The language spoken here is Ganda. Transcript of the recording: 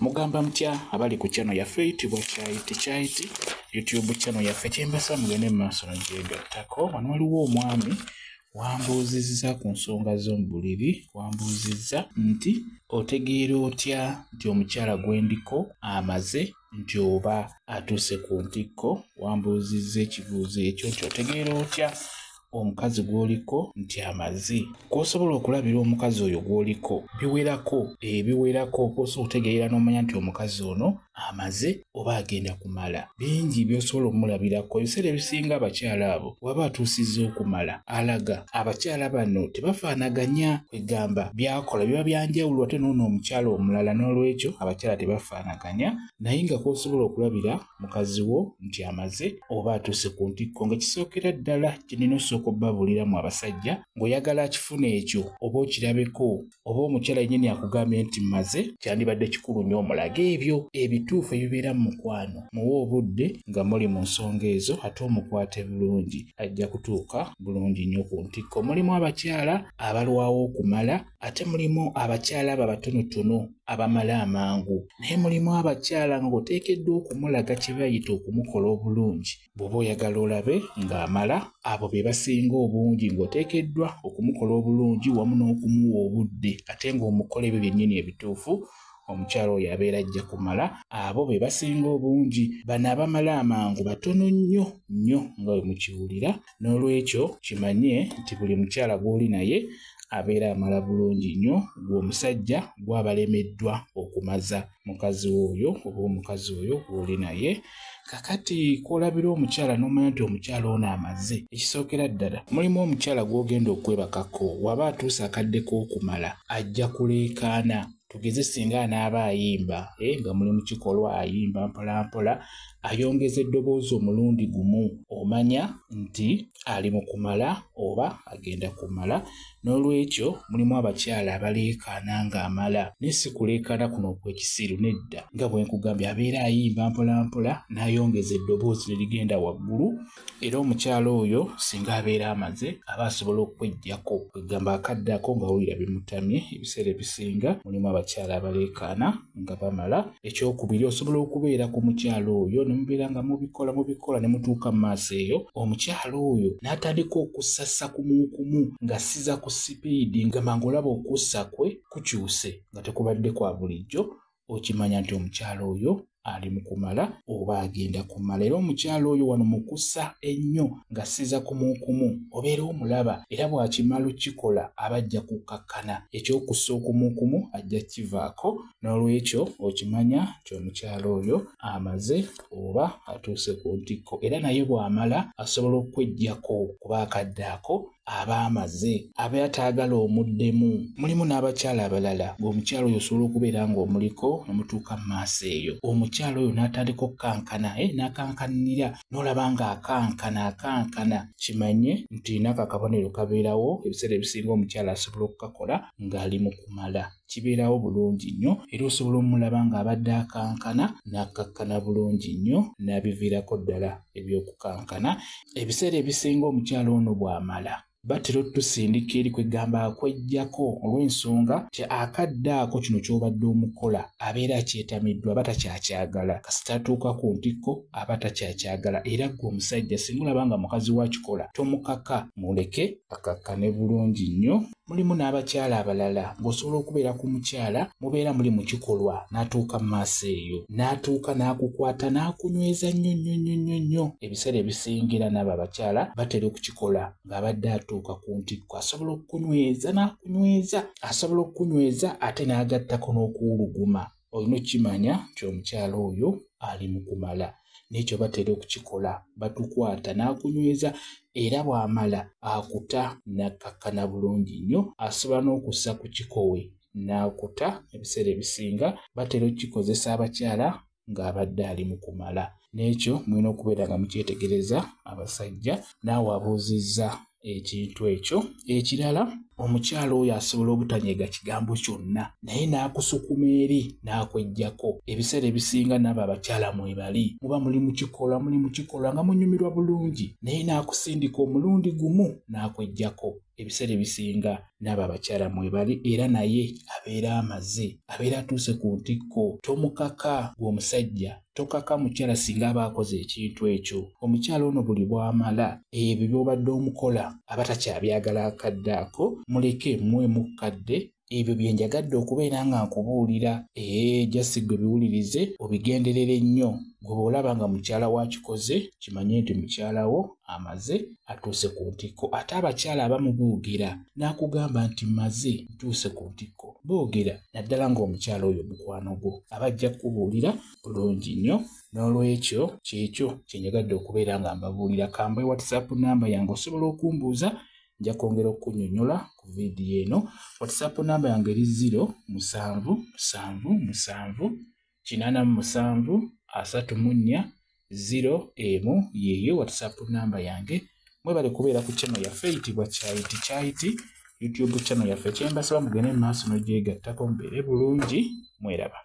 Mugamba mutya abali ku channel yaffe eyitibwa Kyaiti YouTube channel yaffe kyembasa mugende mu maaso n'ogyegattako. Wano waliwo omwami wambuuzizza ku nsonga z'omu buliri. Wambuuzizza nti otegeera otya nti omukyala gwendiko amaze nti oba atuuse ku ntikko. Wambuuzizza ekibuuzo ekyo nti otegeera otya omukazi gwoliko nti amaze. Kosobola okulabira omukazi oyo gwoliko biwerako kosobola otegeera n'omanya nti omukazi ono amaze oba agenda kumala. Bingi byosobola omulabirako. Ebiseera ebisinga abakyala abo waba atuusizza okumala alaga abakyala bano tebafaanaganya, kwegamba byakola biba byanjawulo ate n'ono omukyala omulala, n'olwekyo abakyala tebafaanaganya. Naye nga kosobola okulabira mukazi wo nti amaze oba atuuse ku ntikko, nga kisookera ddala kinina osooka obbabuuliramu abasajja ng'oyagala akifune ekyo oba okirabeko, oba omukyala yennyini akugambye nti mmaze, kyandibadde kikulu nnyo omulage ebyo ebituufu ebibeera mu mukwano. Muwe obudde nga muli mu nsonga ezo ate omukwate bulungi, ajja kutuuka bulungi nnyo ku ntikko. Mulimu abakyala abalwawo okumala, ate mulimu abakyala abo abatonotono abamala amangu, naye mulimu abakyala ng'oteekeddwa okumulaga kye bayita okumukola obulungi. Bw'oba oyagala olabe ng'amala, abo be basinga obungi, ng'oteekeddwa okumukola obulungi wamu n'okumuwa obudde, ate ng'omukola ebyo byennyini ebituufu omukyala oyo abeera ajja kumala. Abo be basinga obungi. Bano abamala amangu batono nnyo nga bwe mukiwulira. N'olwekyo kimanye nti buli mukyala gw'oli naye abeera amala bulungi nnyo, gw'omusajja gw'abalemeddwa okumaza mukazi oyo oba omukazi oyo gw'oli naye. Kakati kwolabira omukyala n'omanya nti omukyala ono amaze, ekisookera ddala mulimu omukyala gw'ogenda okwebakako, waba atuuse akadde k'okumala ajja kuleekaana. Tugeze singa anaaba ayimba nga muli mu kikolwa ayimba mpola mpola, ayongeza eddoboozi omulundi gumu, omanya nti ali mu kumala oba agenda kumala. N'olwekyo mulimu abakyala abaleekaana ng'amala, naye si kuleekaana kuno okw'ekisiru, nedda. Nga bwe nkugambye abeera ayimba mpola mpola n'ayongeza eddoboozi ne ligenda waggulu. Era omukyala oyo singa abeera amaze aba asobola okweggyako, kwegamba akadde ako ng'awulira bimutamye. Ebiseera ebisinga mulimu abakyala abaleekaana nga bamala. Ekyokubiri, osobola okubeera ku mukyala oyo ne mubeera nga mubikola ne mutuuka mu maaso eyo, omukyala oyo n'atandika okussassa kumukumu ng'assiza ku sipiidi, nga mangu olaba okussa kwe kukyuse nga tekubadde kwa bulijjo, okimanya nti omukyala oyo ali mu kumala oba agenda kumala. Era omukyala oyo wano mu kussa ennyo ng'assiza kumukumu obeera omulaba, era bw'akimala okikola aba ajja kukakkana. Ekyokussa okumukumu ajja kivaako. N'olwekyo okimanya nti omukyala oyo amaze oba atuuse ku ntikko. Era naye bw'amala asobola okweggyako kuba akadde ako aba amaze, aba ataagala omuddemu. Mulimu n'abakyala abalala ng'omukyala oyo osobola okubeera ng'omuliko ne mutuuka mu maaso eyo, omukyala oyo n'atandika okukankana, n'akankanira n'olaba ng'akankana. Kimanye nti n'ako akabonero kabeerawo. Ebiseera ebisinga omukyala asobola okukakola ng'ali mu kumala. Kibeerawo bulungi nnyo, era osobola omulaba ng'abadde akankana n'akakkana bulungi nnyo, n'abiviirako ddala eby'okukankana. Ebiseera ebisinga omukyala ono bw'amala batera otusindika eri, kwegamba akweggyako, olw'ensonga ti akadde ako kino ky'obadde omukola abeera akyetamiddwa, aba takyakyagala. Kasita atuuka ku ntikko aba takyakyagala. Era ggwe omusajja singa olaba nga mukazi wakikola tomukaka, muleke akakkane bulungi nnyo. Mulimu n'abakyala abalala ng'osobola okubeera ku mukyala mubeera muli mu kikolwa, n'atuuka mu maaso eyo, n'atuuka n'akukwata n'akunyweza nnyo. Ebiseera ebisingira n'abo abakyala batera okukikola ng'abadde atuuka ku ntikko. Asobola okukunyweza n'akunyweza, asobola okukunyweza ate n'agattako n'okuwuluguma. Olina okimanya nti omukyala oyo ali mu kumala. N'ekyo batera okukikola, batukwata n'akunyweza, era bw'amala akuta n'akkakkana bulungi nnyo. Asobola n'okussa ku kikowe n'akuta. Ebiseera ebisinga batera okukikozesa abakyala ng'abadde ali mu kumala. N'ekyo mulina okubeera nga mukyetegereza abasajja. Naawe abuuzizza ekintu ekyo. Ekirala, omukyala oyo asobola obutanyeega kigambo kyonna naye n'akusukuma eri n'akweggyako. Ebiseera ebisinga nabo abakyala mwebali muba muli mu kikolwa nga munyumirwa bulungi naye n'akusindika omulundi gumu n'akweggyako. Ebiseera ebisinga nabo abakyala mwebali era naye abeera amaze, abeera atuuse ku ntikko. Tomukaka gw'omusajja, tokaka mukyala singa aba akoze ekintu ekyo. Omukyala ono buli bw'amala ebyo by'obadde omukola aba takyabyagala akadde ako, muleke mmwe mukadde. Ebyo bye njagadde okubeera nga nkubuulira. Jasi gwe biwulirize obigenderere nnyo. Gwe bw'olaba nga mukyala wakikoze kimanye nti mukyala wo amaze atuuse ku ntikko. Ate abakyala abamu boogera n'akugamba nti maze ntuuse ku ntikko, boogera naddala ng'omukyala oyo mukwano gwo aba ajja kubuulira bulungi nnyo. N'olwekyo kyekyo kye njagadde okubeera nga mbabuulira. Kambe WhatsApp namba yange osobola okumbuuza, nja kwongera okunyonnyola ku vidiyo eno. WhatsApp namba yange eri 0778734 yeeyo WhatsApp namba yange. Mwebale kubeera ku channel yaffe eyitibwa Kyayiti YouTube channel yaffe. Kyembasaba mugende mu maaso n'ogyegattako mubeere bulungi. Mweraba.